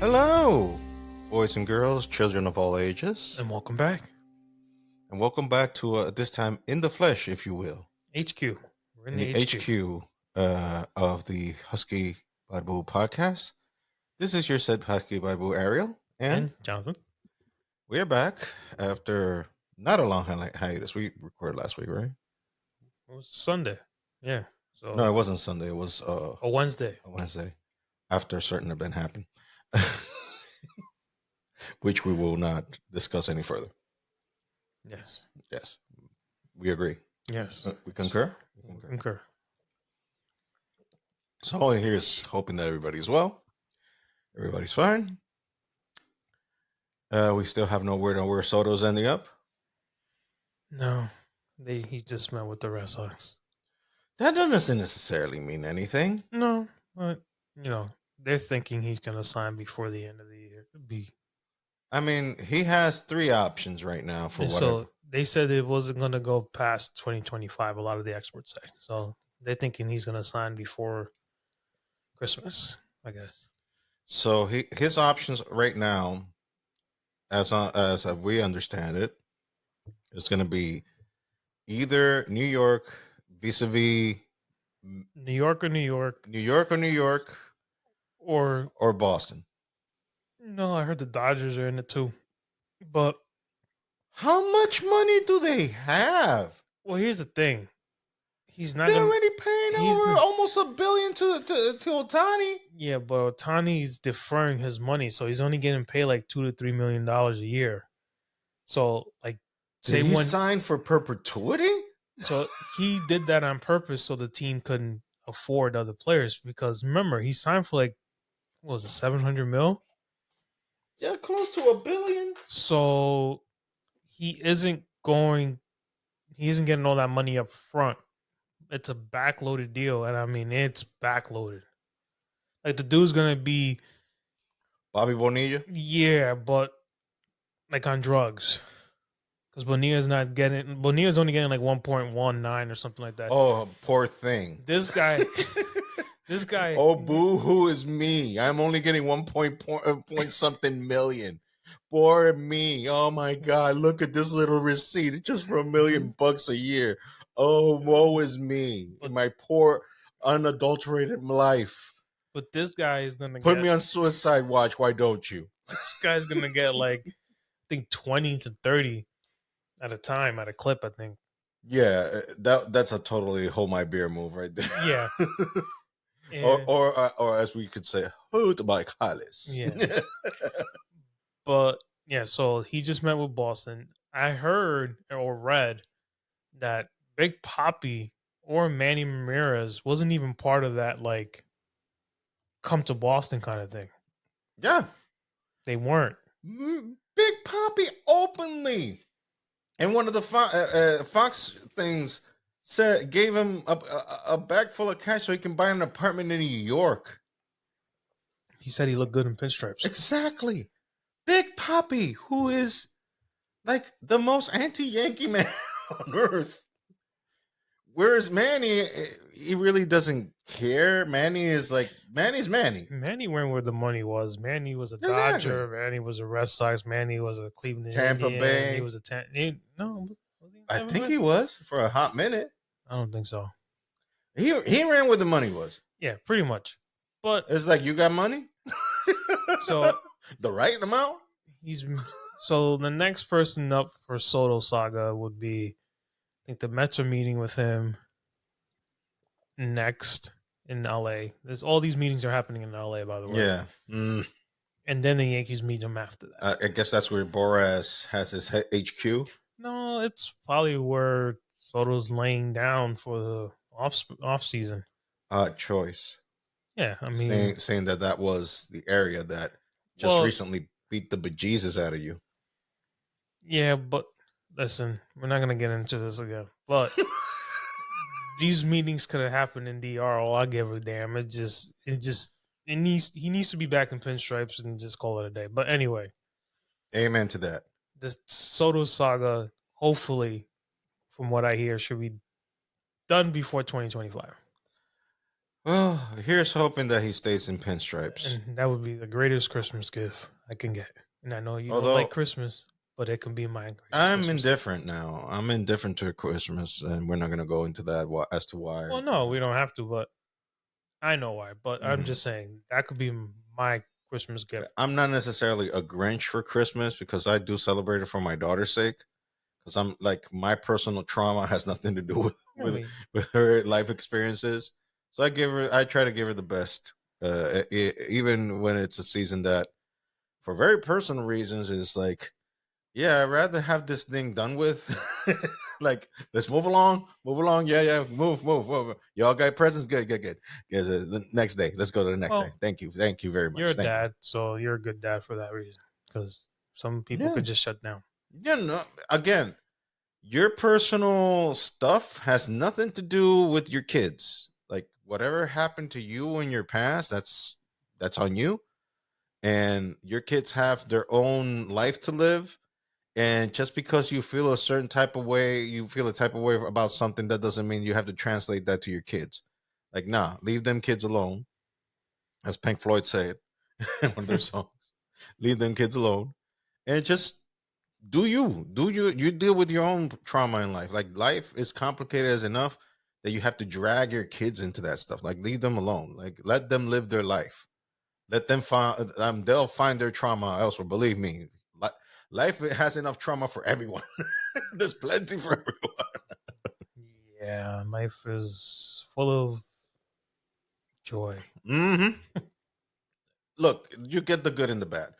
Hello, boys and girls, children of all ages, And welcome back. and welcome back to this time in the flesh, if you will, HQ. We're in in the the HQ. HQ of the Husky Bible podcast. This is your said Husky Bible Ariel, and And Jonathan. we are back after not a long hiatus. We recorded last week, right? It was Sunday. Yeah. No, So it wasn't Sunday. It was a Wednesday. a Wednesday after a certain event happened, which we will not discuss any further. Yes. Yes, we agree. Yes. We concur. Concur. So all here is hoping that everybody's well. Everybody's fine. We still have no word on where Soto's ending up. No. He just met with the Red Sox. That doesn't necessarily mean anything. No, but they're thinking he's gonna sign before the end of the year. I mean, he has three options right now for whatever. So they said it wasn't gonna go past 2025, a lot of the experts say. So they're thinking he's gonna sign before Christmas, I guess. So his options right now, as we understand it, is going to be either New York vis-a-vis New York or New York. New York or New York Or Boston. no, I heard the Dodgers are in it too. But How much money do they have? well, here's the thing. He's not They're gonna. already paying he's over not- almost $1 billion to Otani. Yeah, but Otani's deferring his money, so he's only getting paid like $2 to $3 million a year. So, like, Did he sign for perpetuity? So he did that on purpose so the team couldn't afford other players because remember he signed for like what was it, 700 mil? Yeah, close to $1 billion. So he isn't getting all that money up front. It's a backloaded deal, and I mean it's backloaded. Like the dude's gonna be Bobby Bonilla. yeah, but like on drugs. Because Bonilla's only getting like 1.19 or something like that. Oh, poor thing. This guy Oh, boo hoo is me. I'm only getting 1 point something million. Poor me. Oh my God. Look at this little receipt. It's just for $1 million a year. Oh, woe is me. My poor unadulterated life. But this guy is gonna put me on suicide watch. Why don't you? This guy's gonna get like I think 20 to 30 at a time at a clip. I think. Yeah, that's a totally hold my beer move right there. Yeah. or as we could say, hold my Hollis. Yeah. But yeah, so he just met with Boston. I heard or read that Big Papi or Manny Ramirez wasn't even part of that like come to Boston kind of thing. Yeah. They weren't. Big Papi openly, and one of the Fox things gave him a bag full of cash so he can buy an apartment in New York. He said he looked good in pinstripes. Exactly. Big Papi, who is like the most anti-Yankee man on earth. Whereas Manny, he really doesn't care. Manny's Manny. Manny went where the money was. Manny was a Dodger. Manny was a Red Sox. Manny was a Cleveland Tampa Indian. Bay. He was a no. Was he I think he was for a hot minute. I don't think so. He ran where the money was. Yeah, pretty much. But it's like you got money, so the right amount. So the next person up for Soto saga would be, I think the Mets are meeting with him next in LA. There's all these meetings are happening in LA, by the way. Yeah. And then the Yankees meet him after that. I guess that's where Boras has his HQ. No, it's probably where Soto's laying down for the off season. Choice. Yeah, I mean, saying that was the area that just recently beat the bejesus out of you. Yeah, but listen, we're not gonna get into this again. But these meetings could have happened in DR. All I give a damn. He needs to be back in pinstripes and just call it a day. But anyway, amen to that. The Soto saga, hopefully, from what I hear, should be done before 2025. Well, here's hoping that he stays in pinstripes. And that would be the greatest Christmas gift I can get. And I know you don't like Although Christmas, but it can be my greatest I'm Christmas gift. indifferent now. I'm indifferent to Christmas, and we're not going to go into that as to why. Well, no, we don't have to, but I know why. But I'm Mhm. just saying that could be my Christmas gift. I'm not necessarily a Grinch for Christmas because I do celebrate it for my daughter's sake. Because I'm like my personal trauma has nothing to do with I mean, with her life experiences. So I try to give her the best, even when it's a season that, for very personal reasons, is like, yeah, I'd rather have this thing done with. Like, let's move along. Yeah, yeah, move. Y'all got presents, good, good, good. Yeah, the next day, let's go to the next day. well, Thank you very you're a much. Thank you. dad, so you're a good dad for that reason. Because some people Yeah, could just shut down. yeah. No, again, your personal stuff has nothing to do with your kids. Like whatever happened to you in your past, that's on you. And your kids have their own life to live. And just because you feel a certain type of way, you feel a type of way about something, that doesn't mean you have to translate that to your kids. Like, nah, leave them kids alone, as Pink Floyd said in one of their songs. Leave them kids alone, and just you deal with your own trauma in life. Like life is complicated as enough that you have to drag your kids into that stuff. Like leave them alone. Like let them live their life. Let them find they'll find their trauma elsewhere. Believe me, life has enough trauma for everyone. There's plenty for everyone. Yeah, life is full of joy. Hmm. Look, you get the good and the bad.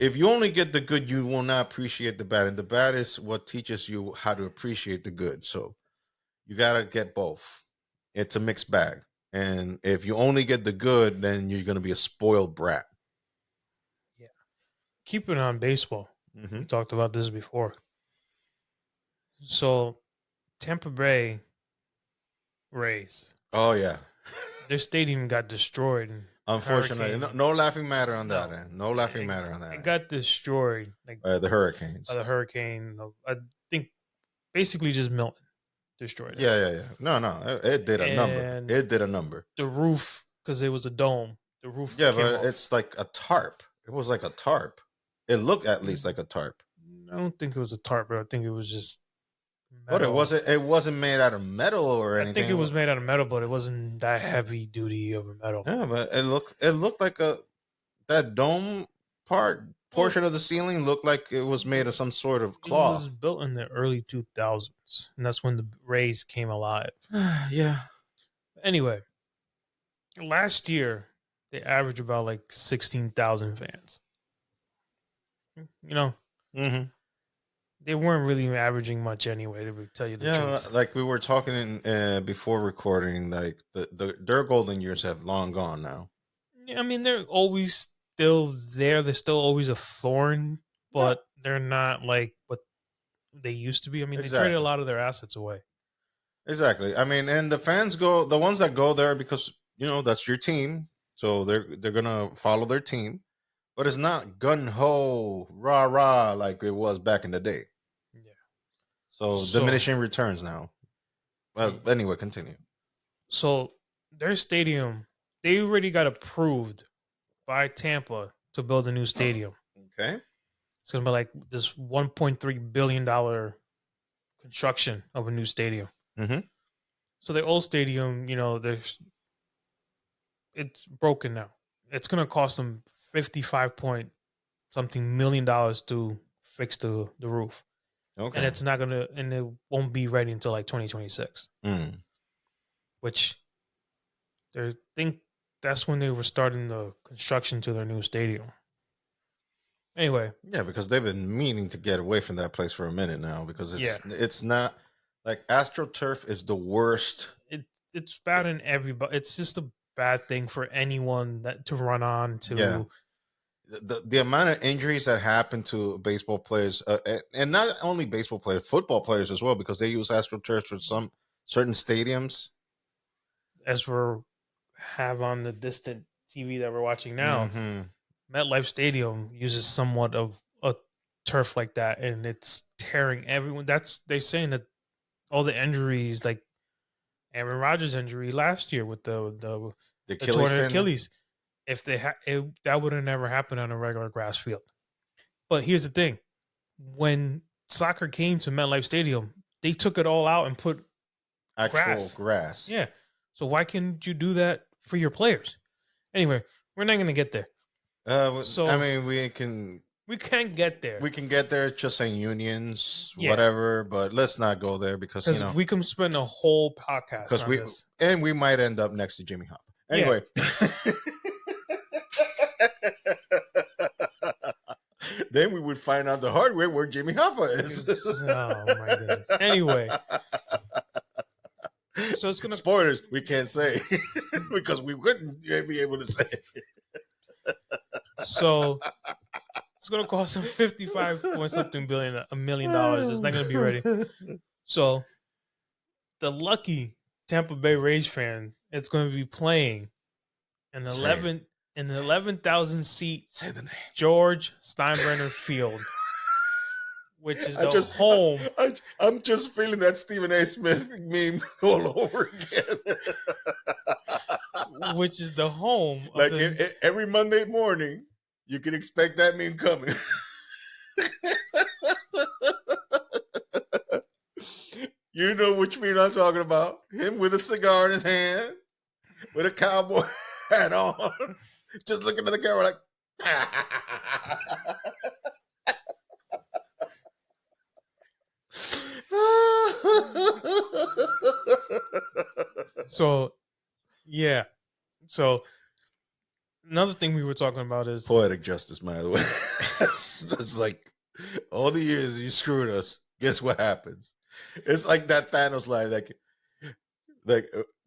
If you only get the good, you will not appreciate the bad, and the bad is what teaches you how to appreciate the good. So you gotta get both. It's a mixed bag. And if you only get the good, then you're gonna be a spoiled brat. Yeah. Keep it on baseball. Hmm. We talked about this before. So Tampa Bay Rays, Oh yeah. their stadium got destroyed in Unfortunately, no, hurricane. no laughing matter on that No, end. No laughing matter on that it end. got destroyed like The by Hurricanes. the hurricane. I think basically just Milton destroyed it, Yeah. No, no. It did a number. and It did a number. the roof, because it was a dome, the roof Yeah, came but off. it's like a tarp. It was like a tarp. It looked at least Mm, like a tarp. I don't think it was a tarp, but I think it was just But it metal. wasn't. It wasn't made out of metal or I think it anything. was made out of metal, but it wasn't that heavy duty of a metal. Yeah, but it looked like a that dome Well, portion of the ceiling looked like it was made of some sort of it was cloth. built in the early 2000s, and that's when the Rays came alive. Yeah. Anyway, last year they averaged about like 16,000 fans. You know, Hmm. they weren't really averaging much anyway, to tell you the Yeah, truth. like we were talking before recording, like their golden years have long gone now. I mean, they're always still there. They're still always a thorn, Yeah, but they're not like what they used to be. I mean, they traded a exactly, lot of their assets away. exactly. I mean, and the fans go, the ones that go there because that's your team, so they're gonna follow their team, but it's not gun ho rah rah like it was back in the day. Yeah. So So, diminishing returns now. Well, anyway, continue. so their stadium, they already got approved by Tampa to build a new stadium. Okay. It's gonna be like this $1.3 billion construction of a new stadium. Mm-hmm. So their old stadium, there's it's broken now. It's gonna cost them 55 point something $1 million to fix the roof, and Okay. it's not gonna and it won't be ready until like 2026, Mm. which they think that's when they were starting the construction to their new stadium. Anyway, Yeah, because they've been meaning to get away from that place for a minute now because yeah, it's not like AstroTurf is the worst. it it's bad in everybody. It's just a bad thing for anyone that to run on Yeah, to. the amount of injuries that happen to baseball players, and not only baseball players, football players as well, because they use AstroTurf for some certain stadiums. As we're have on the distant TV that we're watching now, Hmm. MetLife Stadium uses somewhat of a turf like that, and it's tearing everyone. That's they're saying that all the injuries, like Aaron Rodgers' injury last year with the Achilles torn tendon. Achilles. If they that would have never happened on a regular grass field. But here's the thing: when soccer came to MetLife Stadium, they took it all out and put Actual grass. Yeah. So why can't you do that for your players? Anyway, we're not going to get there. So I mean, we can get there. We can get there just saying unions, whatever. But let's not go there because we can spend a whole podcast on this, and we might end up next to Jimmy Hoffa. Anyway. Then we would find out the hard way where Jimmy Hoffa is. Oh my goodness. Anyway. So it's gonna spoilers we can't say because we wouldn't be able to say it. So it's gonna cost them $55 million. It's not gonna be ready. So the lucky Tampa Bay Rays fan, it's gonna be playing an 11,000 seat George Steinbrenner Field, which is the home. I'm just feeling that Stephen A. Smith meme all over again. Which is the home. Like every Monday morning, you can expect that meme coming. You know which meme I'm talking about. Him with a cigar in his hand, with a cowboy hat on, just looking at the camera like... So, yeah. So, another thing we were talking about is poetic justice, by the way. That's like all the years you screwed us. Guess what happens? It's like that Thanos line, like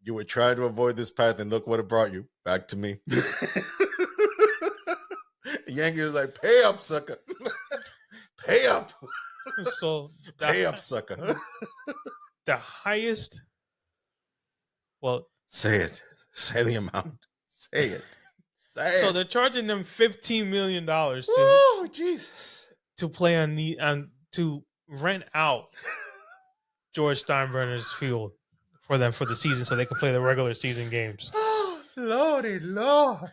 you were trying to avoid this path, and look what it brought you back to me. Yankees was like, pay up, sucker. Pay up. So pay up, sucker. The highest. Well, say it. Say the amount. Say it. Say so it. they're charging them $15 million oh, Jesus, to play to rent out George Steinbrenner's field for them for the season, so they can play the regular season games. Oh, Lordy Lord.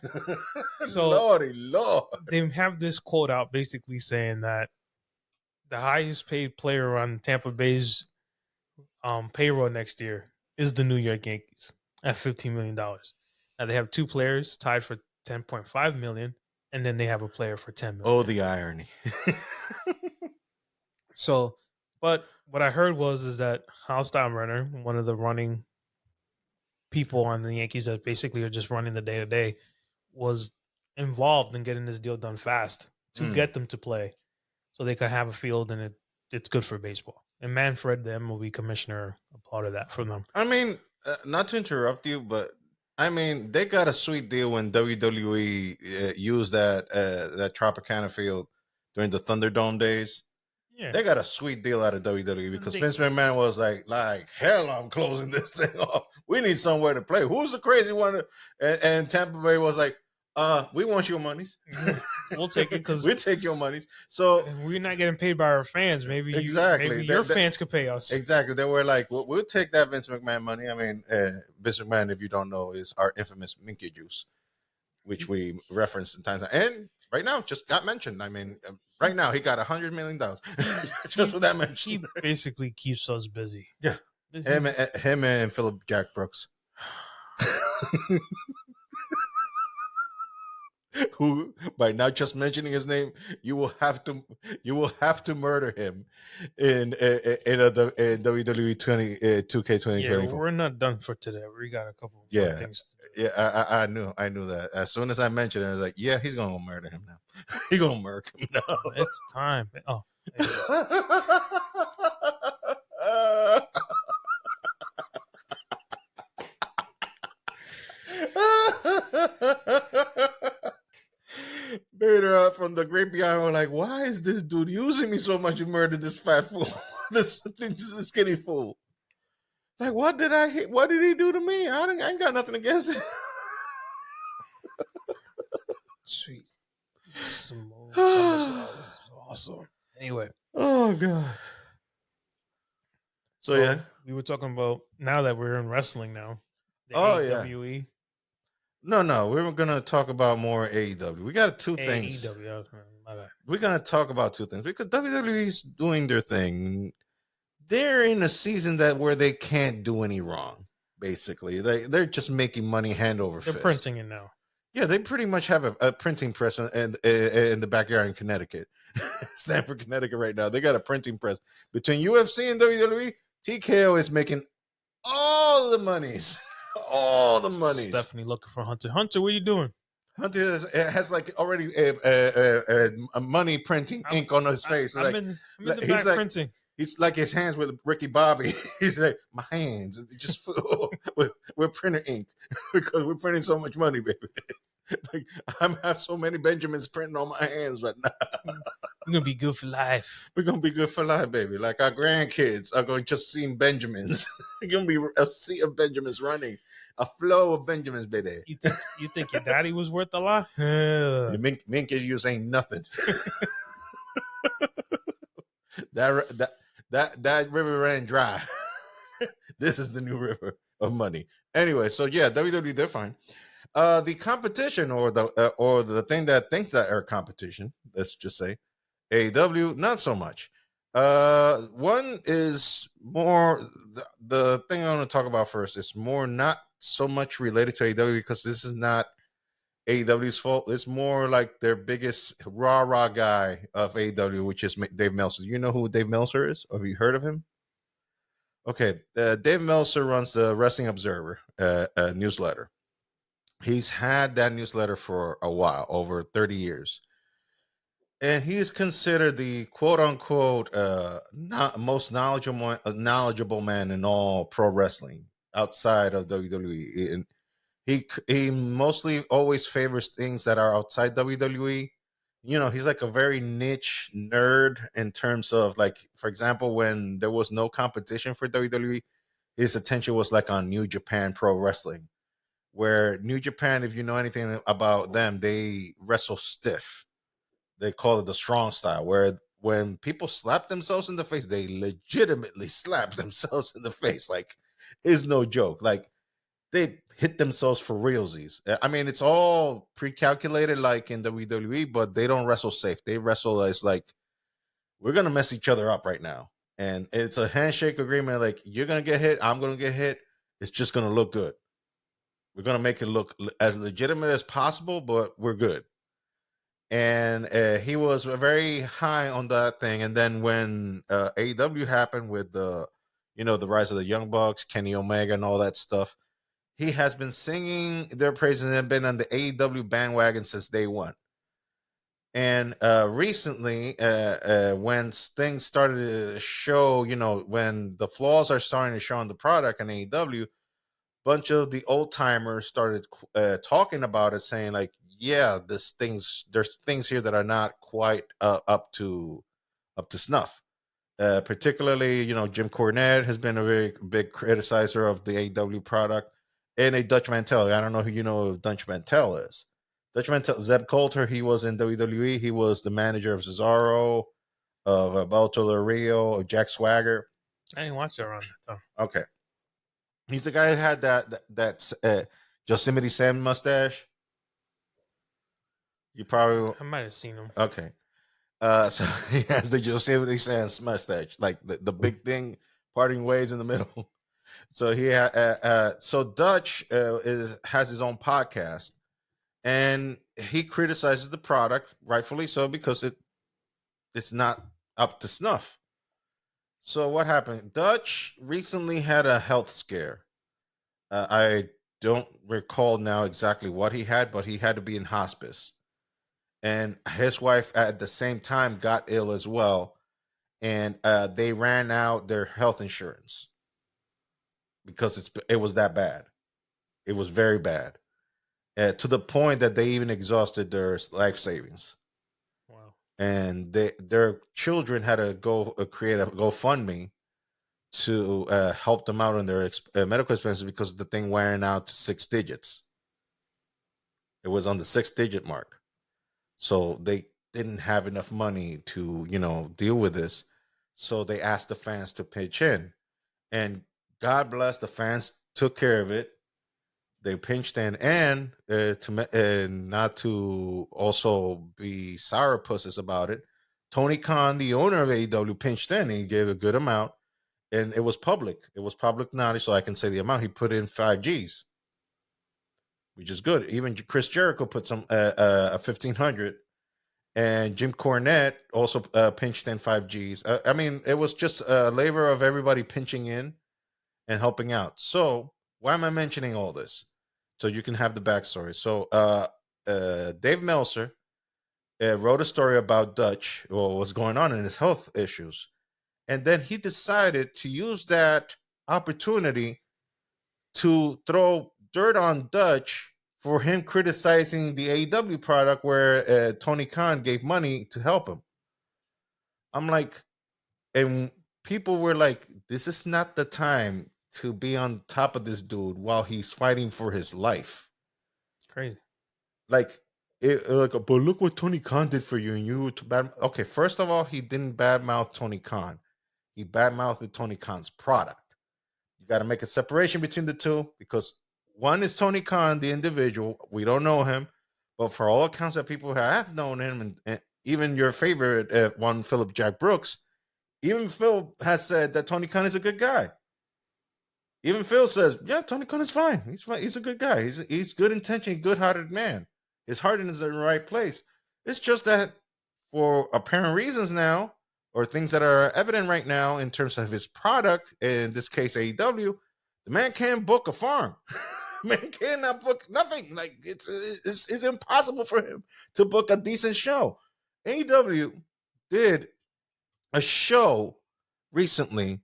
So Lordy Lord. They have this quote out basically saying that the highest paid player on Tampa Bay's payroll next year is the New York Yankees at $15 million. Now they have two players tied for $10.5 million, and then they have a player for $10 million. Oh, the irony. So, but what I heard is that Hal Steinbrenner, one of the running people on the Yankees that basically are just running the day-to-day, was involved in getting this deal done fast to get them to play so they could have a field, and it's good for baseball. And Manfred, the MLB commissioner, applauded that for them. I mean, not to interrupt you, but I mean, they got a sweet deal when WWE used that Tropicana field during the Thunderdome days. Yeah. They got a sweet deal out of WWE because Vince McMahon was like, hell, I'm closing this thing off. We need somewhere to play. Who's the crazy one? And Tampa Bay was like, we want your monies. We'll take it because we take your monies. So we're not getting paid by our fans. Maybe exactly. Your fans could pay us. Exactly. They were like, we'll take that Vince McMahon money. I mean, Vince McMahon, if you don't know, is our infamous Minky Juice, which we referenced in times. And right now, just got mentioned. I mean, right now he got $100 million just for that mention. He basically keeps us busy. Yeah, him and Philip Jack Brooks. Who, by not just mentioning his name, you will have to murder him in WWE 2K2024. Yeah, we're not done for today. We got a couple of things to do. Yeah, I knew that. As soon as I mentioned it, I was like, yeah, he's gonna murder him now. He's gonna murk him now. It's time. Oh. Bader from the great beyond were like, why is this dude using me so much? You murdered this fat fool, this skinny fool. Like, what did I hit? What did he do to me? I ain't got nothing against it. Sweet. Summer Solace. Awesome. Anyway. Oh, God. So yeah. We were talking about, now that we're in wrestling now, the Yeah. AWE. No, we were gonna talk about more AEW. We got two things. AEW. My bad. We're gonna talk about two things because WWE's doing their thing. They're in a season where they can't do any wrong. Basically, they're just making money hand over fist. They're printing it now. Yeah, they pretty much have a printing press in the backyard in Connecticut, Stamford, Connecticut. Right now, they got a printing press. Between UFC and WWE, TKO is making all the monies. All the money. Stephanie looking for Hunter. Hunter, what are you doing? Hunter has like already a money printing ink on his face. I'm in the back printing. He's like his hands with Ricky Bobby. He's like, my hands just full with printer ink because we're printing so much money, baby. Like, I have so many Benjamins printing on my hands right now. We're gonna be good for life. We're gonna be good for life, baby. Like our grandkids are going to just see Benjamins. It's gonna be a sea of Benjamins running, a flow of Benjamins, baby. You think your daddy was worth a lot? Me and kids ain't nothing. that river ran dry. This is the new river of money. Anyway, so yeah, WWE, they're fine. The competition or the thing that thinks that are competition, let's just say, AEW, not so much. One is more the thing I want to talk about first is more not so much related to AEW because this is not AEW's fault. It's more like their biggest rah guy of AEW, which is Dave Meltzer. You know who Dave Meltzer is? Have you heard of him? Okay, Dave Meltzer runs the Wrestling Observer newsletter. He's had that newsletter for a while, over 30 years. And he's considered the quote unquote most knowledgeable man in all pro wrestling outside of WWE. And he mostly always favors things that are outside WWE. You know, he's like a very niche nerd in terms of, like, for example, when there was no competition for WWE, his attention was like on New Japan Pro Wrestling, where New Japan, if you know anything about them, they wrestle stiff. They call it the strong style, where when people slap themselves in the face, they legitimately slap themselves in the face. Like, it's no joke. Like, they hit themselves for realsies. I mean, it's all pre-calculated like in WWE, but they don't wrestle safe. They wrestle as like, we're going to mess each other up right now. And it's a handshake agreement. Like, you're going to get hit. I'm going to get hit. It's just going to look good. We're going to make it look as legitimate as possible, but we're good. And he was very high on that thing. And then when AEW happened with the rise of the Young Bucks, Kenny Omega, and all that stuff, he has been singing their praises and been on the AEW bandwagon since day one. And recently, when things started to show, when the flaws are starting to show on the product in AEW, a bunch of the old timers started talking about it, saying like, yeah, there's things here that are not quite up to snuff. Particularly, Jim Cornette has been a very big criticizer of the AEW product, and a Dutch Mantell. I don't know who you know who Dutch Mantell is. Dutch Mantell, Zeb Coulter, he was in WWE. He was the manager of Cesaro, of Alberto Del Rio, of Jack Swagger. I didn't watch that around that time. Okay. He's the guy who had that Yosemite Sam mustache. You probably... I might have seen him. Okay. So he has the Yosemite Sam mustache, like the big thing, parting ways in the middle. So he so Dutch has his own podcast, and he criticizes the product, rightfully so, because it's not up to snuff. So what happened? Dutch recently had a health scare. I don't recall now exactly what he had, but he had to be in hospice. And his wife at the same time got ill as well. And they ran out their health insurance because it was that bad. It was very bad. To the point that they even exhausted their life savings. Wow. And their children had to go create a GoFundMe to help them out on their medical expenses because the thing wearing out to 6 digits. It was on the 6-digit mark. So they didn't have enough money to, deal with this. So they asked the fans to pitch in. and God bless the fans took care of it. They pinched in, and not to also be sourpusses about it. Tony Khan, the owner of AEW, pinched in. And he gave a good amount, and it was public. It was public knowledge, so I can say the amount. He put in 5 Gs, which is good. Even Chris Jericho put some a 1,500, and Jim Cornette also pinched in 5 Gs. I mean, it was just a labor of everybody pinching in and helping out. So why am I mentioning all this? So you can have the backstory. So Dave Meltzer wrote a story about Dutch, what was going on in his health issues. And then he decided to use that opportunity to throw dirt on Dutch for him criticizing the AEW product where Tony Khan gave money to help him. I'm like, and people were like, this is not the time to be on top of this dude while he's fighting for his life. Crazy. Like, but look what Tony Khan did for you, and you were bad. Okay, first of all, he didn't badmouth Tony Khan. He badmouthed Tony Khan's product. You got to make a separation between the two because one is Tony Khan, the individual. We don't know him, but for all accounts that people have known him, and even your favorite one, Philip Jack Brooks, even Phil has said that Tony Khan is a good guy. Even Phil says, yeah, Tony Khan is fine. He's fine. He's a good guy. He's good intention, good-hearted man. His heart is in the right place. It's just that for apparent reasons now, or things that are evident right now in terms of his product, in this case AEW, the man can't book a farm. Man cannot book nothing. Like it's impossible for him to book a decent show. AEW did a show recently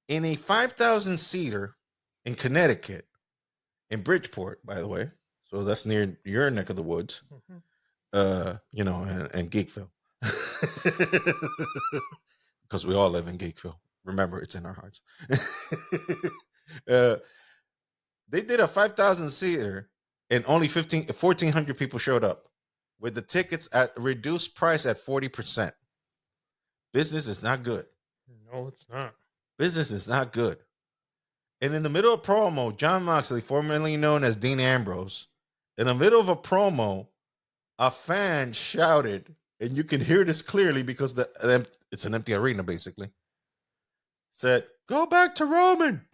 in a 5,000 seater in Connecticut, in Bridgeport, by the way. So that's near your neck of the woods. And Geekville. Because we all live in Geekville. Remember, it's in our hearts. They did a 5,000 seater and only 1,400 people showed up with the tickets at reduced price at 40%. Business is not good. No, it's not. Business is not good. And in the middle of promo, Jon Moxley, formerly known as Dean Ambrose, in the middle of a promo, a fan shouted, and you can hear this clearly because it's an empty arena, basically, said, "Go back to Roman."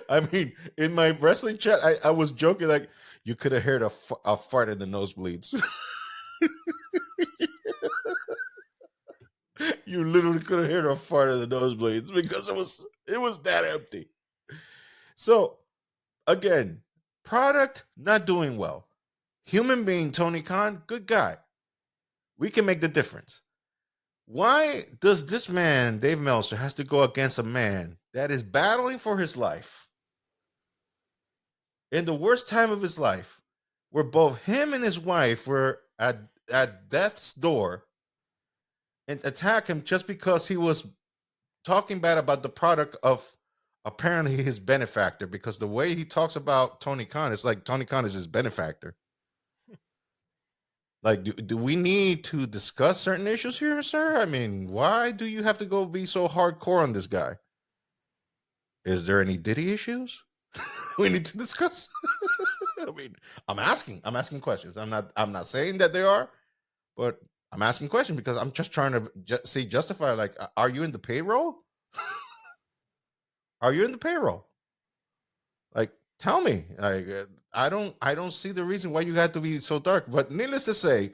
I mean, in my wrestling chat, I was joking, like, you could have heard a fart in the nosebleeds. You literally could have heard a fart in the nosebleeds because it was that empty. So, again, product not doing well. Human being Tony Khan, good guy. We can make the difference. Why does this man, Dave Meltzer, has to go against a man that is battling for his life in the worst time of his life, where both him and his wife were at death's door, and attack him just because he was talking bad about the product of apparently his benefactor? Because the way he talks about Tony Khan, it's like Tony Khan is his benefactor. Like, do we need to discuss certain issues here, sir? I mean, why do you have to go be so hardcore on this guy? Is there any Diddy issues we need to discuss? I mean, I'm asking questions. I'm not saying that there are, but I'm asking questions because I'm just trying to see justify. Like, are you in the payroll? Are you in the payroll? Like, tell me. Like, I don't see the reason why you had to be so dark. But needless to say,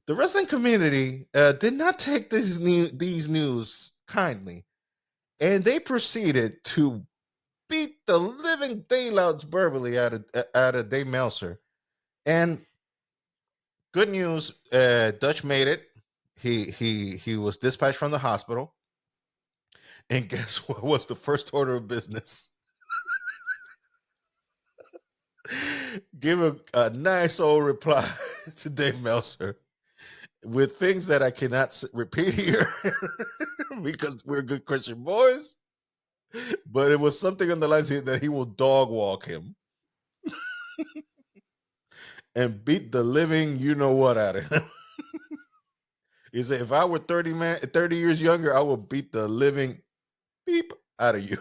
the wrestling community did not take these news kindly, and they proceeded to beat the living daylights verbally out of Dave Meltzer. And good news, Dutch made it. He was dispatched from the hospital. And guess what was the first order of business? Give a nice old reply to Dave Meltzer with things that I cannot repeat here because we're good Christian boys. But it was something on the lines that he will dog walk him and beat the living you know what out of him. He said, if I were 30 years younger, I would beat the living beep out of you.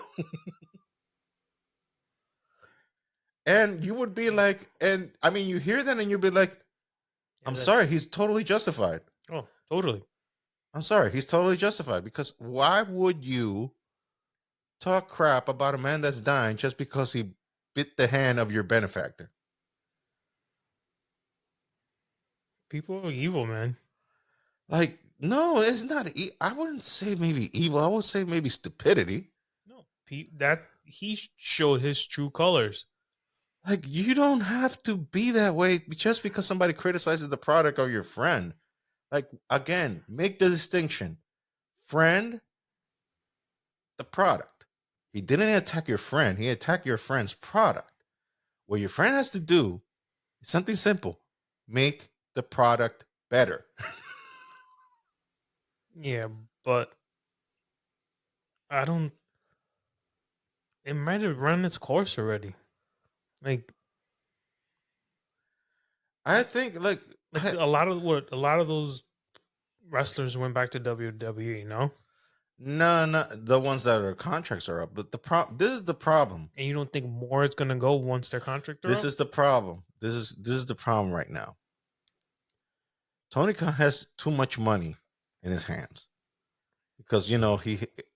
And you would be like, and I mean, you hear that and you'd be like, I'm sorry, he's totally justified. Oh, totally. I'm sorry, he's totally justified because why would you talk crap about a man that's dying just because he bit the hand of your benefactor? People are evil, man. Like, no, it's not. I wouldn't say maybe evil. I would say maybe stupidity. No, that he showed his true colors. Like, you don't have to be that way just because somebody criticizes the product of your friend. Like, again, make the distinction. Friend, the product. He didn't attack your friend. He attacked your friend's product. What your friend has to do is something simple. Make the product better. Yeah, but I don't. It might have run its course already. Like I think, like a lot of those wrestlers went back to WWE. No, no, the ones that are contracts are up. But this is the problem. and you don't think more is gonna go once their contract are This up? is the problem. This is the problem right now. Tony Khan has too much money in his hands because he.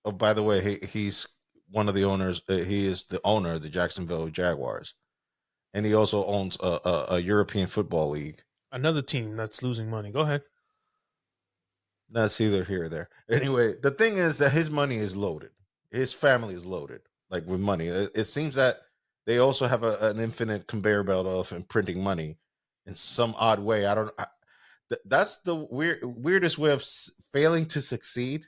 Oh, by the way, he's one of the owners. He is the owner of the Jacksonville Jaguars, and he also owns a European football league. Another team that's losing money. Go ahead. That's either here or there. Anyway, the thing is that his money is loaded. His family is loaded, like with money. It seems that they also have an infinite conveyor belt of printing money in some odd way. I don't. That's the weirdest way of failing to succeed.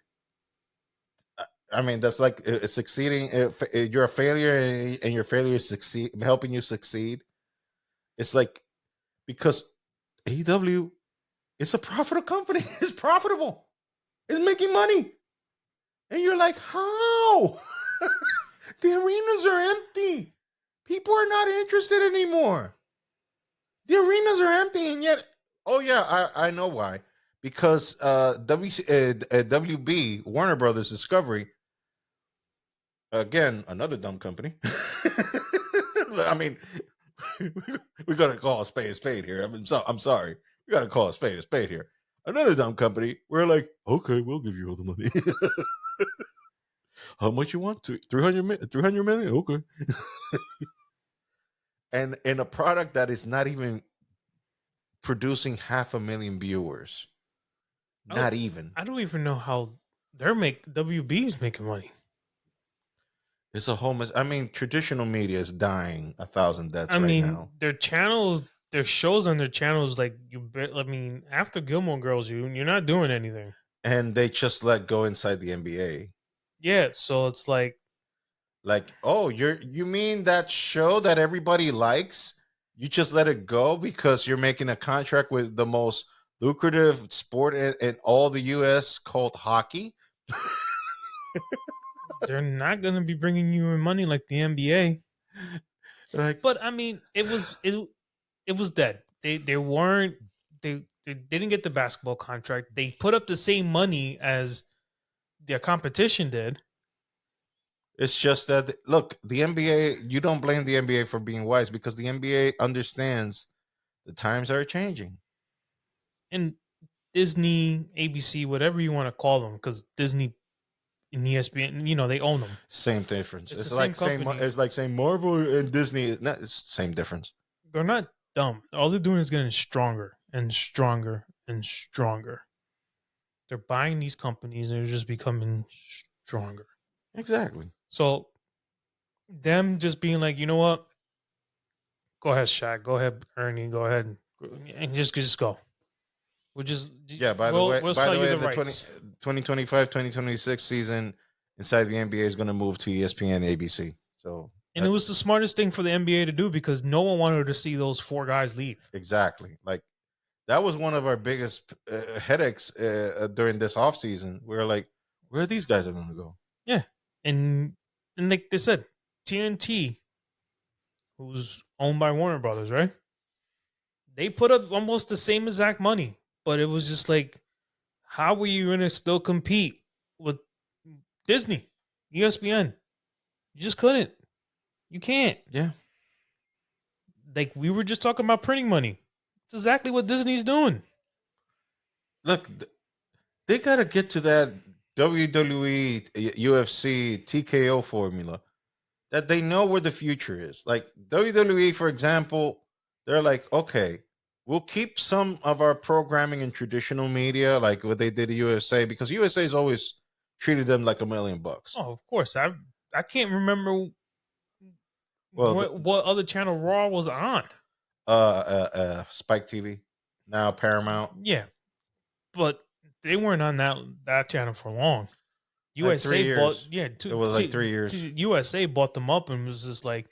I mean, that's like succeeding. You're a failure, and your failure is helping you succeed. It's like because AEW is a profitable company. It's profitable. It's making money, and you're like, how? The arenas are empty. People are not interested anymore. The arenas are empty, and yet, oh yeah, I know why. Because WB Warner Brothers Discovery, again, another dumb company. I mean, we gotta call a spade here. I'm sorry. We gotta call a spade here. Another dumb company. We're like, okay, we'll give you all the money. How much you want? 300 million? Okay. And in a product that is not even producing 500,000 viewers. Not even. I don't even know how WB is making money. It's a whole mess. I mean, traditional media is dying 1,000 deaths right now. Their channels, their shows on their channels, like after Gilmore Girls, you're not doing anything. And they just let go inside the NBA. Yeah, so it's like, oh, you mean that show that everybody likes? You just let it go because you're making a contract with the most lucrative sport in all the U.S. called hockey? They're not going to be bringing you in money like the NBA. But I mean, it was dead. They weren't they didn't get the basketball contract. They put up the same money as their competition did. It's just that look, the NBA. You don't blame the NBA for being wise because the NBA understands the times are changing. And Disney, ABC, whatever you want to call them, because Disney and ESPN, they own them. Same difference. It's like saying Marvel and Disney. It's the same difference. They're not dumb. All they're doing is getting stronger and stronger and stronger. They're buying these companies and they're just becoming stronger. Exactly. So them just being like, you know what? Go ahead, Shaq. Go ahead, Ernie. Go ahead and just go. We'll just By the way, the 2025-2026 season inside the NBA is going to move to ESPN, ABC. So, and it was the smartest thing for the NBA to do because no one wanted to see those four guys leave. Exactly. Like that was one of our biggest headaches during this offseason. We were like, where are these guys going to go? Yeah, and like they said, TNT, who's owned by Warner Brothers, right? They put up almost the same exact money. But it was just like, how were you going to still compete with Disney? ESPN. You just couldn't. You can't. Yeah. Like we were just talking about printing money. It's exactly what Disney's doing. Look, they got to get to that WWE, UFC, TKO formula that they know where the future is. Like WWE, for example, they're like, okay, we'll keep some of our programming in traditional media, like what they did at USA, because USA's always treated them like $1,000,000. Oh, of course. I can't remember Well, what other channel Raw was on. Spike TV, now Paramount. Yeah, but they weren't on that channel for long. Like USA 3 bought years. It was like 3 years. USA bought them up and was just like,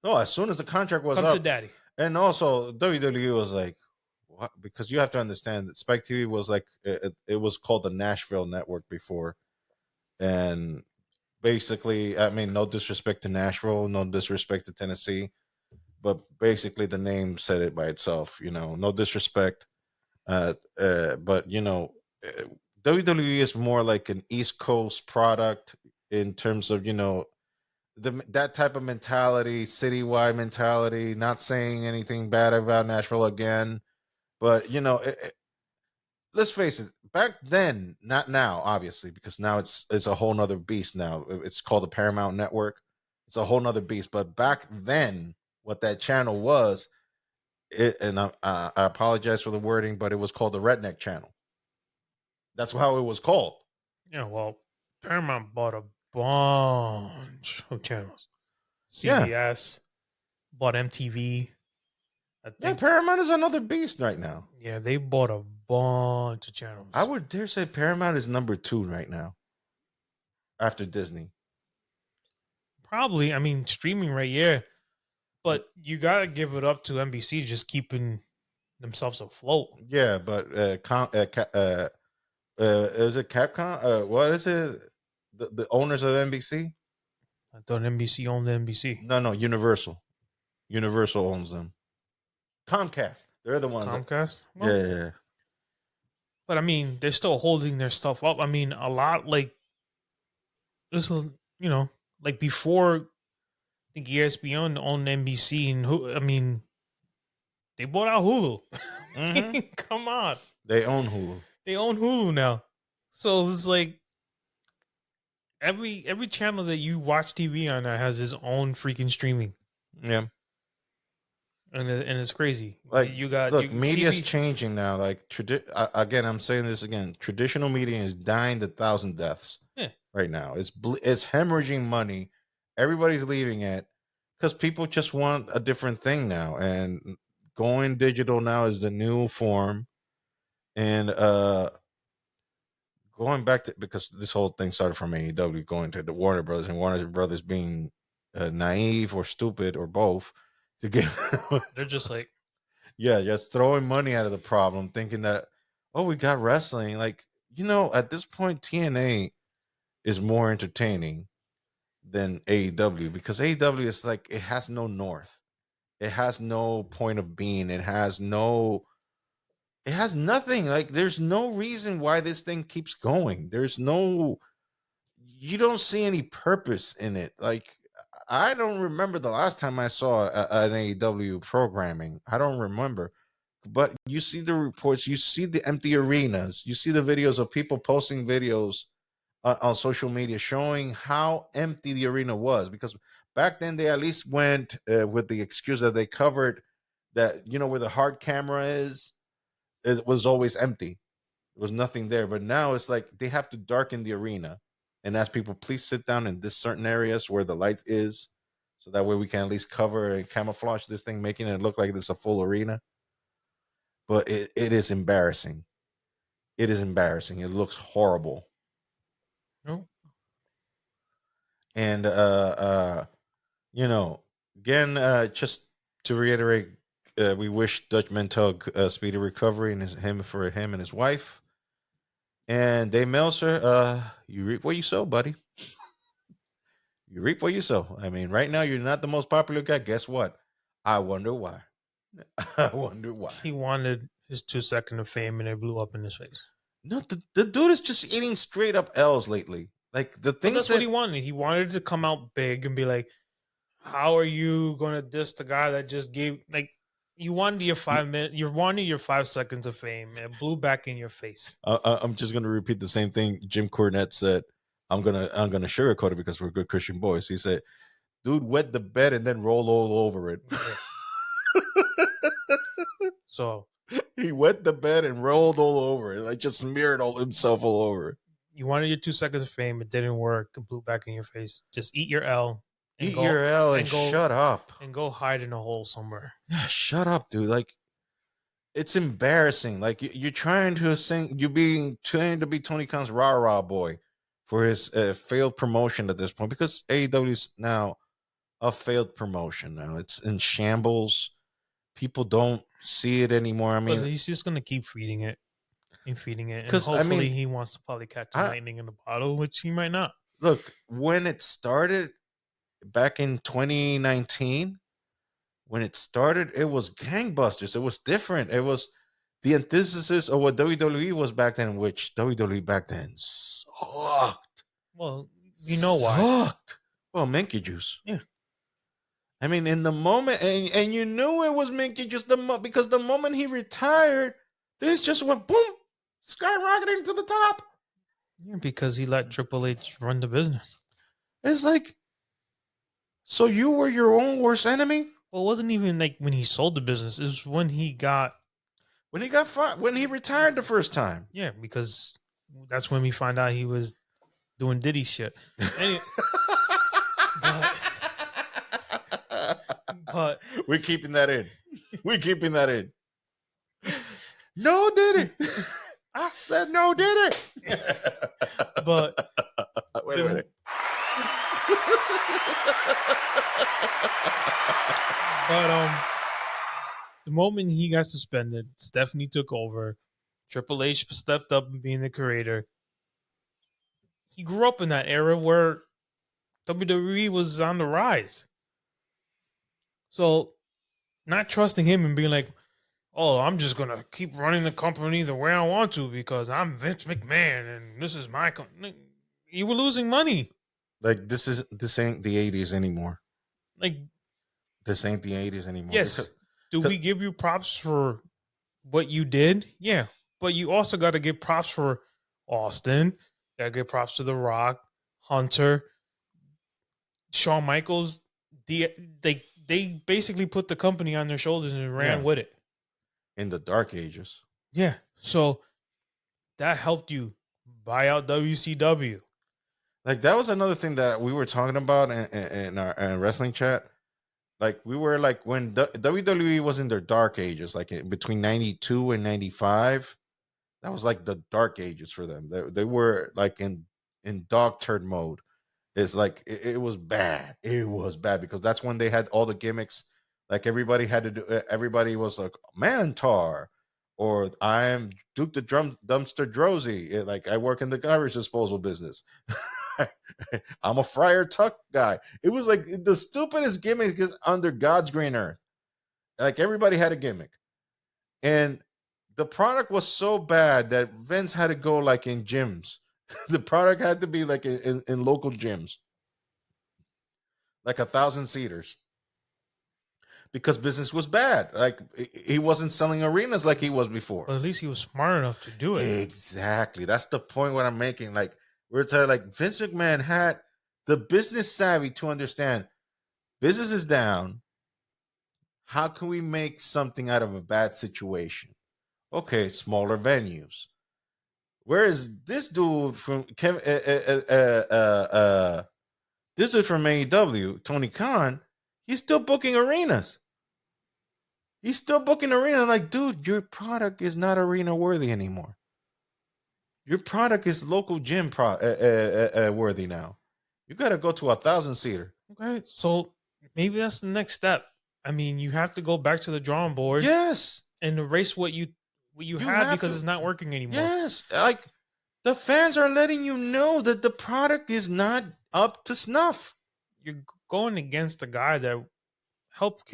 No, as soon as the contract was come up, to daddy. and also WWE was like, what? Because you have to understand that Spike TV was like it was called the Nashville Network before, and basically, I mean, no disrespect to Nashville, no disrespect to Tennessee, but basically the name said it by itself. No disrespect, but uh, WWE is more like an East Coast product in terms of that type of mentality, citywide mentality. Not saying anything bad about Nashville again, but let's face it. Back then, not now, obviously, because now it's a whole nother beast. Now it's called the Paramount Network. It's a whole nother beast. But back then, what that channel was, and I apologize for the wording, but it was called the Redneck Channel. That's how it was called. Yeah, well, Paramount bought a bunch of channels. Yeah, CBS bought MTV. I yeah. think. Paramount is another beast right now. Yeah, they bought a bunch of channels. I would dare say Paramount is number 2 right now, after Disney. Probably. I mean, streaming right, yeah. But you gotta give it up to NBC just keeping themselves afloat. Yeah, but is it Capcom? What is it? The owners of NBC? I thought NBC owned NBC. No, Universal. Universal owns them. Comcast. They're the ones. Comcast. Well, yeah. But I mean, they're still holding their stuff up. I mean, a lot like this. Like before, I think ESPN owned NBC, and I mean, they bought out Hulu. Mm-hmm. Come on, They own Hulu. they own Hulu now. So it's like every channel that you watch TV on now has its own freaking streaming. Yeah. And it's crazy. Like you got media's changing now. Like again, I'm saying this again. Traditional media is dying to 1,000 deaths. Yeah. Right now, it's hemorrhaging money. Everybody's leaving it because people just want a different thing now, and going digital now is the new form. And going back to, because this whole thing started from AEW going to the Warner Brothers, and Warner Brothers being naive or stupid or both to get. They're just like, yeah, just throwing money out of the problem, thinking that, oh, we got wrestling. Like, at this point, TNA is more entertaining than AEW, because AEW is like, it has no north. It has no point of being. It has nothing. Like, there's no reason why this thing keeps going. You don't see any purpose in it. Like, I don't remember the last time I saw an AEW programming. I don't remember. But you see the reports, you see the empty arenas, you see the videos of people posting videos on social media showing how empty the arena was. Because back then they at least went with the excuse that they covered that, where the hard camera is, it was always empty. There was nothing there. But now it's like they have to darken the arena and ask people, please sit down in this certain areas where the light is, so that way we can at least cover and camouflage this thing, making it look like it's a full arena. But it is embarrassing. It is embarrassing. It looks horrible. no. And again, just to reiterate, we wish Dutch Mantell a speedy recovery, and for him and his wife. And Dave Meltzer, you reap what you sow, buddy. You reap what you sow. I mean, right now you're not the most popular guy. Guess what? I wonder why. I wonder why. He wanted his 2 seconds of fame, and it blew up in his face. No, the dude is just eating straight up L's lately. Like the But things that's that what he wanted. He wanted to come out big and be like, "How are you going to diss the guy that just gave like you wanted your 5 minutes, you wanted your 5 seconds of fame, and it blew back in your face." I'm just gonna repeat the same thing Jim Cornette said. I'm gonna sugarcoat it because we're good Christian boys. He said, "Dude, wet the bed and then roll all over it." Yeah. So He wet the bed and rolled all over it. Like just smeared all himself all over it. you wanted your 2 seconds of fame, it didn't work, it blew back in your face. Just eat your L and Eat your L and shut up. and go hide in a hole somewhere. Yeah, shut up, dude. Like it's embarrassing. Like you're trying to sing, you're being trying to be Tony Khan's rah rah boy for his failed promotion at this point because AEW is now a failed promotion. Now it's in shambles. People don't see it anymore. I But mean, he's just gonna keep feeding it and feeding it, and because hopefully he wants to probably catch lightning in the bottle, which he might not. Look, when it started back in 2019, when it started, it was gangbusters. It was different. It was the antithesis of what WWE was back then, which WWE back then sucked. Well, you know why? Sucked. Well, Minky Juice. Yeah. I mean, in the moment, and you knew it was Minky Juice because the moment he retired, this just went boom, skyrocketing to the top. Yeah, because he let Triple H run the business. It's like, so you were your own worst enemy? Well, it wasn't even like when he sold the business. It was when he got when he retired the first time. Yeah, because that's when we find out he was doing Diddy shit. Anyway, but we're keeping that in. We're keeping that in. No, did it? I said no, did it? But wait a minute. But the moment he got suspended, Stephanie took over. Triple H stepped up and being the creator. He grew up in that era where WWE was on the rise. So not trusting him and being like, "Oh, I'm just gonna keep running the company the way I want to because I'm Vince McMahon and this is my company." You were losing money. Like this ain't the 80s anymore. Like this ain't the 80s anymore. Yes. Do we give you props for what you did? Yeah. But you also got to give props for Austin. Got to give props to The Rock, Hunter, Shawn Michaels. They basically put the company on their shoulders and ran with it. In the dark ages. Yeah. So that helped you buy out WCW. Like that was another thing that we were talking about in our wrestling chat. Like we were like when WWE was in their dark ages, like between 92 and 95, that was like the dark ages for them. They were like in dog turd mode. It's like it was bad. It was bad because that's when they had all the gimmicks. Like everybody had to do. Everybody was like Mantar, or I'm Duke the Dumpster Drozy. Like I work in the garbage disposal business. I'm a Friar Tuck guy. It was like the stupidest gimmick under God's green earth. Like everybody had a gimmick, and the product was so bad that Vince had to go like in gyms. The product had to be like in local gyms, like 1,000-seaters, because business was bad. Like he wasn't selling arenas like he was before. But at least he was smart enough to do it. Exactly. That's the point what I'm making. Like we're telling, like Vince McMahon had the business savvy to understand business is down. How can we make something out of a bad situation? Okay, smaller venues. Whereas this dude from this dude from AEW, Tony Khan, he's still booking arenas. He's still booking arena. Like, dude, your product is not arena worthy anymore. Your product is local gym worthy now. You got to go to 1,000-seater. Okay, so maybe that's the next step. I mean, you have to go back to the drawing board. Yes, and erase what you had because it's not working anymore. Yes, like the fans are letting you know that the product is not up to snuff. You're going against the guy that helped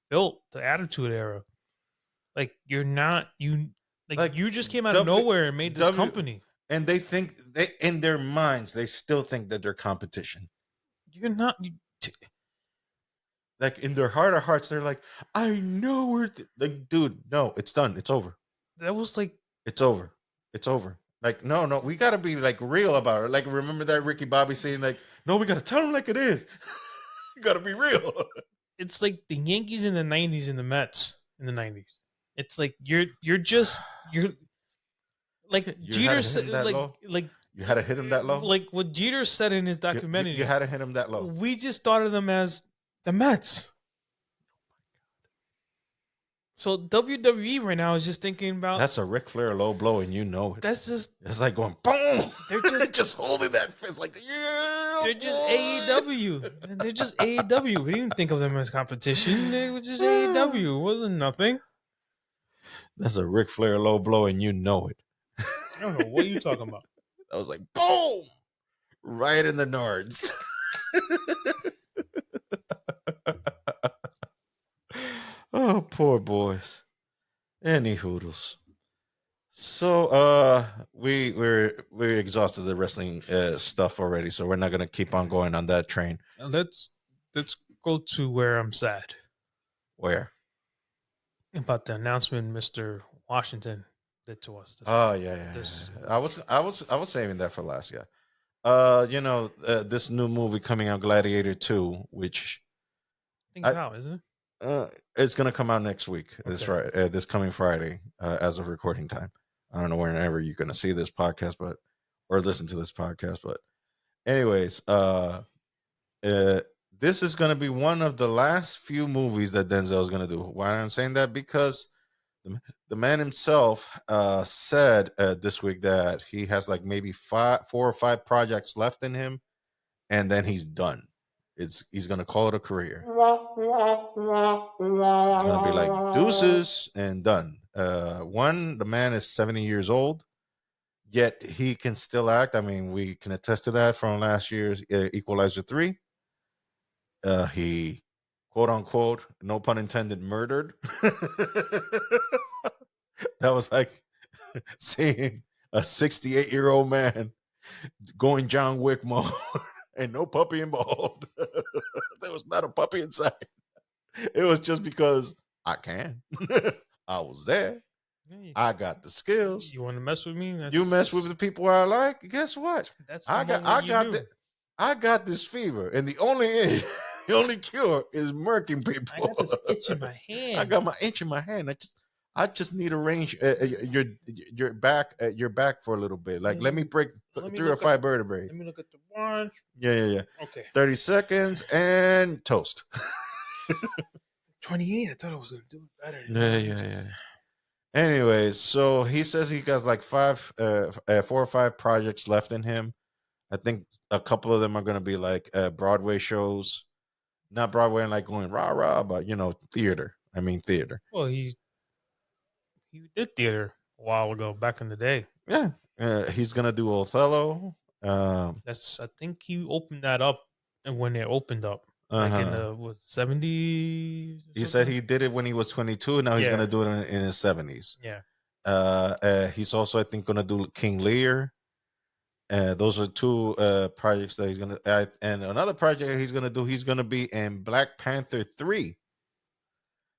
built the Attitude Era. Like you're not you just came out of nowhere and made this company. And they think in their minds they still think that they're competition. You're not. Like in their heart of hearts, they're like, I know we're like, dude, no, it's done. It's over. That was like, It's over. It's over. Like, no, we gotta be like real about it. Like, remember that Ricky Bobby saying, like, no, we gotta tell them like it is. You gotta be real. it's like the Yankees in the '90s and the Mets in the '90s. It's like you're like You Jeter had to hit said, him that low. like You had to hit him that low. like what Jeter said in his documentary. You had to hit him that low. We just thought of them as the Mets. So WWE right now is just thinking about That's a Ric Flair low blow, and you know it. that's just It's like going boom. they're just just holding that fist like yeah. they're just AEW. They're just AEW. We didn't think of them as competition. They were just AEW. It wasn't nothing. That's a Ric Flair low blow, and you know it. I don't know what you're talking about. I was like, boom, right in the nards. Oh, poor boys. Any hoodles. So we're exhausted the wrestling stuff already, so we're not gonna keep on going on that train. Let's go to where I'm sad. Where? About the announcement Mr. Washington did to us. Oh yeah. I was saving that for last. Yeah. This new movie coming out, Gladiator 2, which I think it's out, isn't it? It's gonna come out next week. Okay. This coming Friday, as of recording time. I don't know whenever you're gonna see this podcast, or listen to this podcast, but anyways, this is gonna be one of the last few movies that Denzel is gonna do. Why I'm saying that? Because the man himself said this week that he has like maybe 4 or 5 projects left in him, and then he's done. He's gonna call it a career. It's gonna be like deuces and done. The man is 70 years old, yet he can still act. I mean, we can attest to that from last year's Equalizer 3. He, quote unquote, no pun intended, murdered. That was like seeing a 68-year-old man going John Wick mode. And no puppy involved. There was not a puppy inside. It was just because I can. I was there. Yeah, I got the skills. You want to mess with me? You mess with the people I like. Guess what? I got this fever, and the only cure is murking people. I got this itch in my hand. I got my itch in my hand. I just need to range your back for a little bit. Like, let me break 3 or 5 vertebrae. Let me look at the watch. Yeah. Okay. 30 seconds and toast. 28. I thought I was gonna do it better. Yeah. Anyways, so he says he got like 4 or 5 projects left in him. I think a couple of them are gonna be like Broadway shows, not Broadway and like going rah rah, but theater. I mean theater. Well, he did theater a while ago, back in the day. Yeah, he's gonna do Othello. I think he opened that up, and when it opened up, like in the 70s. He said he did it when he was 22, and now he's gonna do it in his 70s. Yeah. He's also, I think, gonna do King Lear. Those are 2 projects that he's gonna. And another project he's gonna do. He's gonna be in Black Panther 3.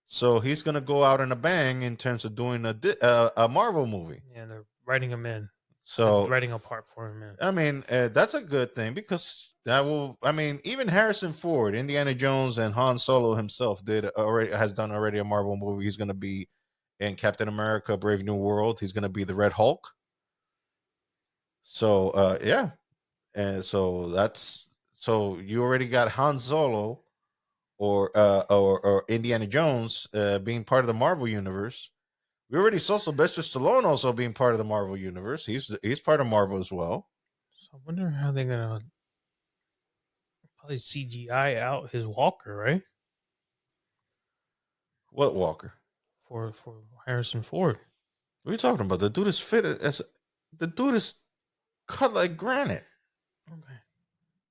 So he's gonna go out in a bang in terms of doing a Marvel movie. Yeah, they're writing him in. So they're writing a part for him. I mean, that's a good thing, because that will. I mean, even Harrison Ford, Indiana Jones, and Han Solo himself has done already a Marvel movie. He's gonna be in Captain America: Brave New World. He's gonna be the Red Hulk. So yeah, and so you already got Han Solo or Indiana Jones being part of the Marvel universe. We already saw Sylvester Stallone also being part of the Marvel universe. He's part of Marvel as well. So I wonder how they're gonna probably CGI out his Walker, right? What Walker? For Harrison Ford. What are you talking about? The dude is the dude is cut like granite. Okay.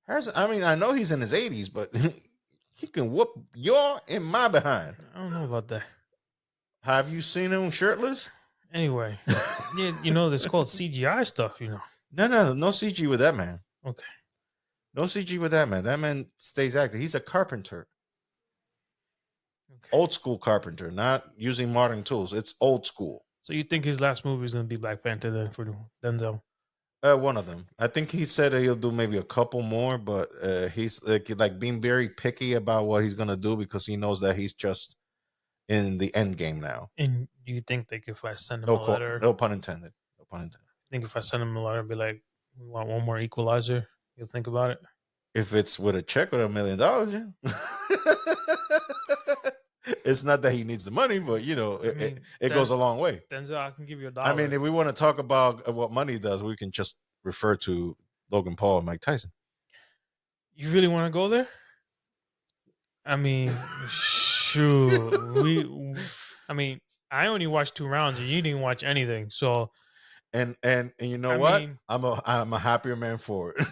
Harrison, I mean, I know he's in his 80s, but he can whoop your in my behind. I don't know about that. Have you seen him shirtless? Anyway, this called CGI stuff. No CG with that man. Okay. No CG with that man. That man stays active. He's a carpenter. Okay. Old school carpenter, not using modern tools. It's old school. So you think his last movie is going to be Black Panther then for Denzel? One of them. I think he said that he'll do maybe a couple more, but he's like being very picky about what he's gonna do because he knows that he's just in the end game now. And do you think like if I send him a letter, No pun intended. No pun intended. I think if I send him a letter and be like, we want one more Equalizer, you'll think about it? If it's with a check with $1 million, yeah. It's not that he needs the money, but it goes a long way. Denzel, I can give you $1. I mean, if we want to talk about what money does, we can just refer to Logan Paul and Mike Tyson. You really want to go there? I mean, shoot. I only watched 2 rounds and you didn't watch anything. So and you know what? I'm a happier man for it.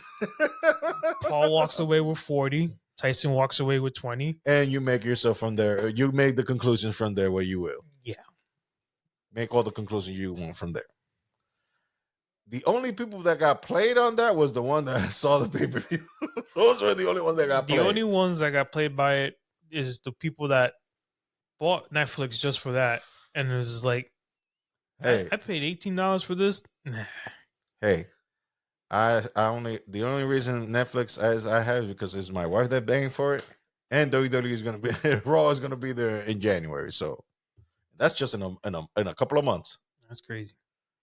Paul walks away with 40. Tyson walks away with 20. And you make yourself from there. You make the conclusions from there where you will. Yeah. Make all the conclusions you want from there. The only people that got played on that was the one that saw the pay-per-view. Those were the only ones that got played. The only ones that got played by it is the people that bought Netflix just for that. And it was like, hey, I paid $18 for this. Hey, the only reason Netflix as I have is because it's my wife that paying for it, and WWE is gonna be Raw is gonna be there in January, so that's just in a couple of months. That's crazy.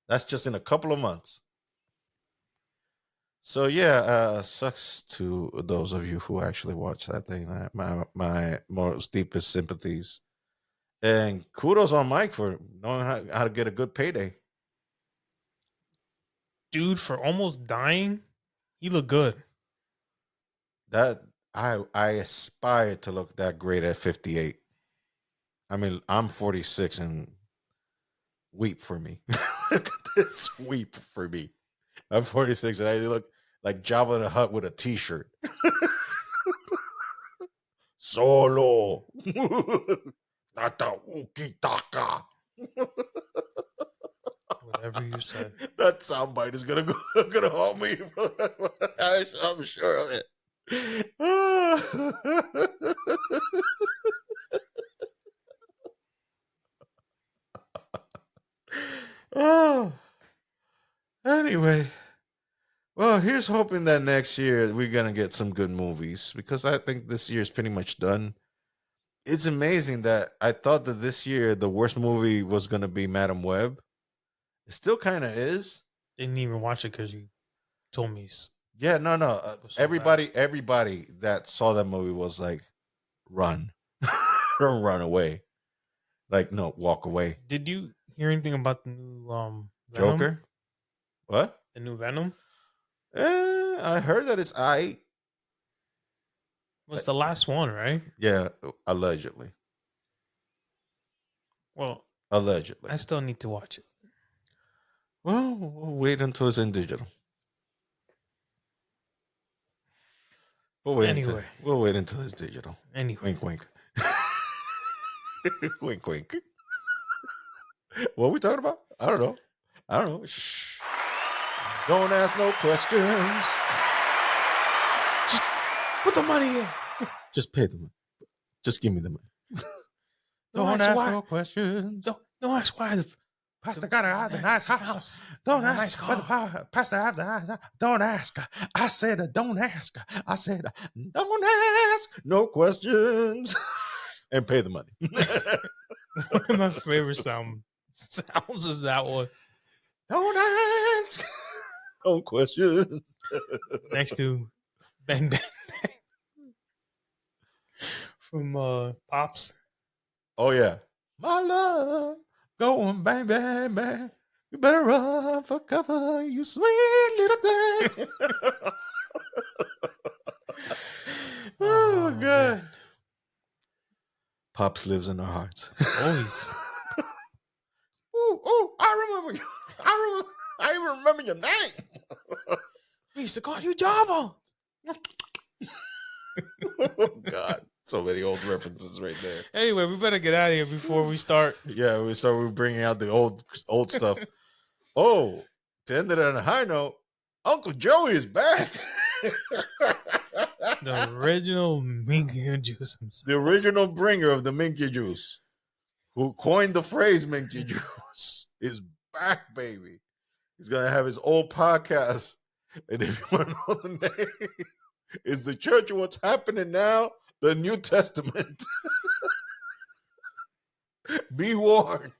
That's just in a couple of months. So yeah, sucks to those of you who actually watch that thing. My most deepest sympathies, and kudos on Mike for knowing how to get a good payday. Dude, for almost dying, he looked good. That I aspire to look that great at 58. I mean, I'm 46 and weep for me. Weep for me. I'm 46 and I look like Jabba the Hutt with a t-shirt. Solo. Nata Ukitaka. Whatever you said. That soundbite is gonna haunt me. I'm sure of it. Oh. Anyway, well, here's hoping that next year we're gonna get some good movies because I think this year is pretty much done. It's amazing that I thought that this year the worst movie was gonna be Madam Web. It still kind of is. Didn't even watch it because you told me. Yeah, no. Everybody that saw that movie was like, run, run away. Like, no, walk away. Did you hear anything about the new Venom? Joker? What? The new Venom? I heard that it's was the last one, right? Yeah, allegedly. Well, allegedly. I still need to watch it. Well, we'll wait until it's in digital. We'll wait until it's digital. Anyway. Wink, wink. Wink, wink. What are we talking about? I don't know. Shh. Don't ask no questions. Just put the money in. Just pay the money. Just give me the money. Don't ask no questions. Don't ask why the pastor got a nice house. Don't ask why the pastor have the nice house. Don't ask. I said, don't ask. I said, don't ask no questions. And pay the money. One of my favorite sounds is that one. Don't ask no questions. Next to Bang Bang Bang from Pops. Oh yeah, my love going bang bang bang. You better run for cover, you sweet little thing. Oh God. Man. Pops lives in our hearts. Always. Oh, I remember you. I even remember your name. We used to call you Jabba. Oh God. So many old references right there. Anyway, we better get out of here before we start. Yeah, we're bringing out the old stuff. Oh, to end it on a high note, Uncle Joey is back. The original Minkey juice himself. The original bringer of the Minkey juice, who coined the phrase Minkey juice, is back, baby. He's going to have his old podcast. And if you want to know the name, it's The Church of What's Happening Now, the New Testament. Be warned.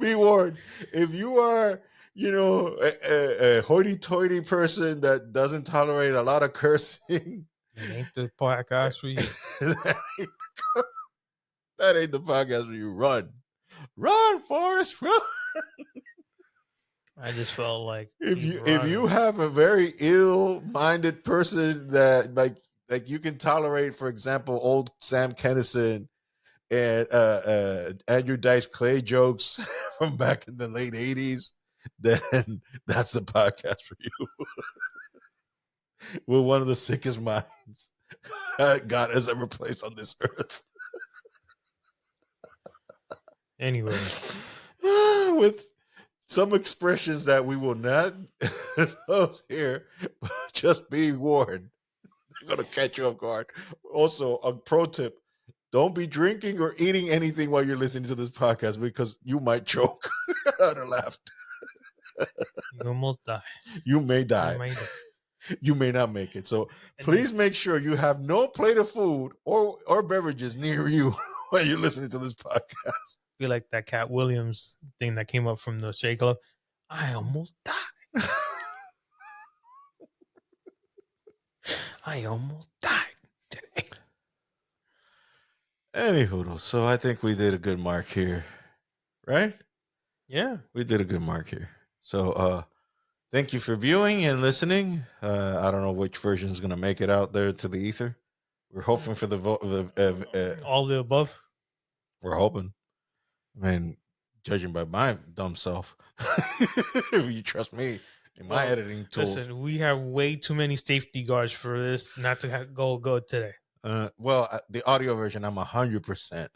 Be warned. If you are, a hoity-toity person that doesn't tolerate a lot of cursing, it ain't the podcast for you. That ain't the podcast for you. Run, Forrest, run. I just felt like if you have a very ill-minded person that like you can tolerate, for example, old Sam Kinison and Andrew Dice Clay jokes from back in the late 80s, then that's the podcast for you. We're one of the sickest minds God has ever placed on this earth. Anyway, with some expressions that we will not post here, but just be warned. They're going to catch you off guard. Also, a pro tip, don't be drinking or eating anything while you're listening to this podcast because you might choke out of laughter. You almost die. You may die. You may not make it. So please make sure you have no plate of food or beverages near you while you're listening to this podcast. Be like that Cat Williams thing that came up from the Shea Club. I almost died. I almost died today. Anywho, so I think we did a good mark here, right? Yeah, we did a good mark here. So thank you for viewing and listening. I don't know which version is going to make it out there to the ether. We're hoping for all the above. We're hoping. I mean, judging by my dumb self, if you trust me in my editing tools. Listen, we have way too many safety guards for this not to go good today. The audio version, I'm 100%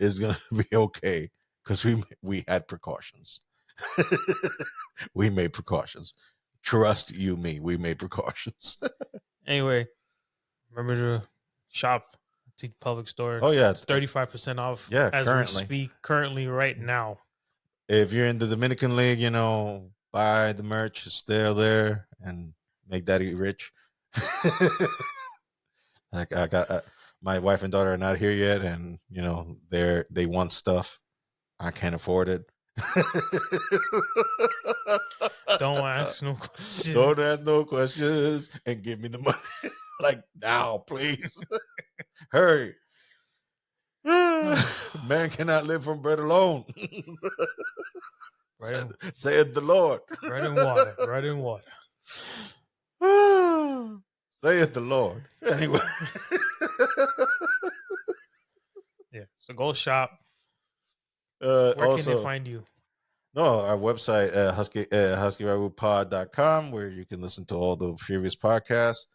is gonna be okay because we had precautions. We made precautions. Trust you, me. We made precautions. Anyway, remember to shop at the public store. Oh yeah, it's 35% off. Yeah, as we speak, currently right now. If you're in the Dominican League, buy the merch. It's still there and make daddy rich. Like I got my wife and daughter are not here yet, and they want stuff. I can't afford it. Don't ask no questions. Don't ask no questions and give me the money. Like now, please. Hurry. Man cannot live from bread alone. Saith the Lord. Bread and water. Bread and water. Saith the Lord. Anyway. Yeah. So go shop. Where can they find you? No, our website, huskyragupod.com, where you can listen to all the previous podcasts.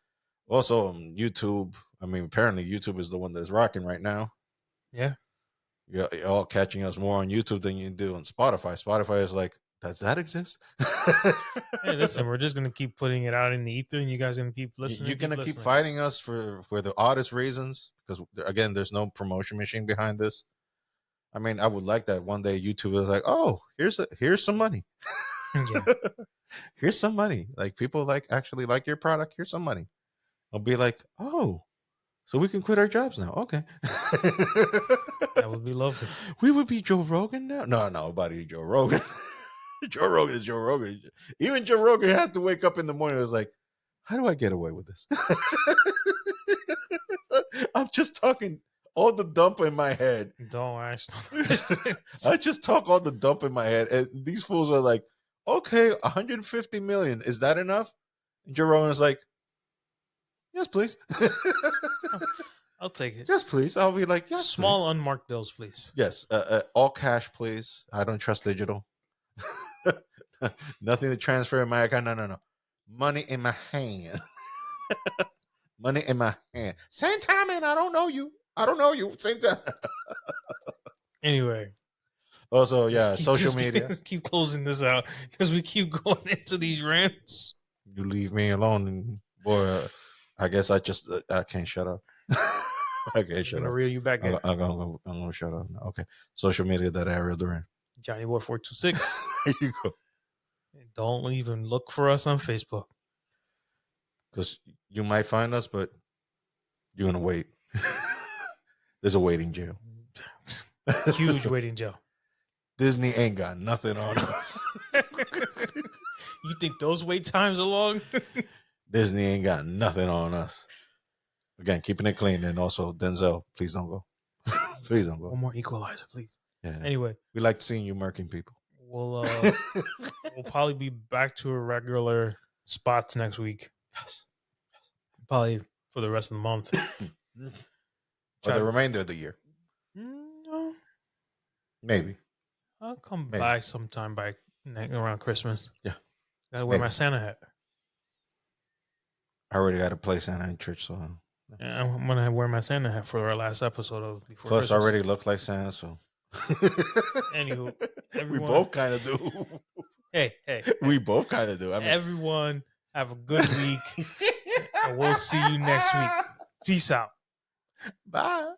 Also on YouTube. I mean, apparently YouTube is the one that's rocking right now. Yeah. You're all catching us more on YouTube than you do on Spotify. Spotify is like, does that exist? Hey, listen, we're just going to keep putting it out in the ether, and you guys are going to keep listening. You're going to keep fighting us for the oddest reasons because, again, there's no promotion machine behind this. I mean, I would like that one day YouTube is like, oh, here's some money. Yeah. Here's some money. Like, people actually like your product. Here's some money. I'll be like, oh, so we can quit our jobs now. Okay. That would be lovely. We would be Joe Rogan now. No, nobody Joe Rogan. Joe Rogan is Joe Rogan. Even Joe Rogan has to wake up in the morning. It's like, how do I get away with this? I'm just talking all the dump in my head. Don't ask. I just talk all the dump in my head. And these fools are like, okay, 150 million. Is that enough? And Joe Rogan is like, yes, please. I'll take it. Yes, please. I'll be like, yes. Small please. Unmarked bills, please. Yes. All cash, please. I don't trust digital. Nothing to transfer in my account. No. Money in my hand. Money in my hand. Same time, and I don't know you. I don't know you. Same time. Anyway. Also, yeah, social media. Keep closing this out because we keep going into these rants. You leave me alone, and boy, I guess I can't shut up. I can't shut up. Reel you back in. I'm gonna shut up. Okay, social media that Ariel Duran. Johnny Boy 426. There you go. Don't even look for us on Facebook because you might find us, but you're gonna wait. There's a waiting jail. Huge waiting jail. Disney ain't got nothing on us. You think those wait times are long? Disney ain't got nothing on us. Again, keeping it clean, and also Denzel, please don't go. Please don't go. One more Equalizer, please. Yeah. Anyway, we like seeing you murking people. We'll probably be back to our regular spots next week. Yes. Probably for the rest of the month. For the remainder of the year. No. Maybe. I'll come back sometime around Christmas. Yeah. Gotta wear my Santa hat. I already got to play Santa in church, so. Yeah, I'm gonna wear my Santa hat for our last episode of Before Plus, Christmas. I already look like Santa, so. Anywho, we both kind of do. Hey. We both kind of do. I mean, everyone have a good week. And we'll see you next week. Peace out. Bye.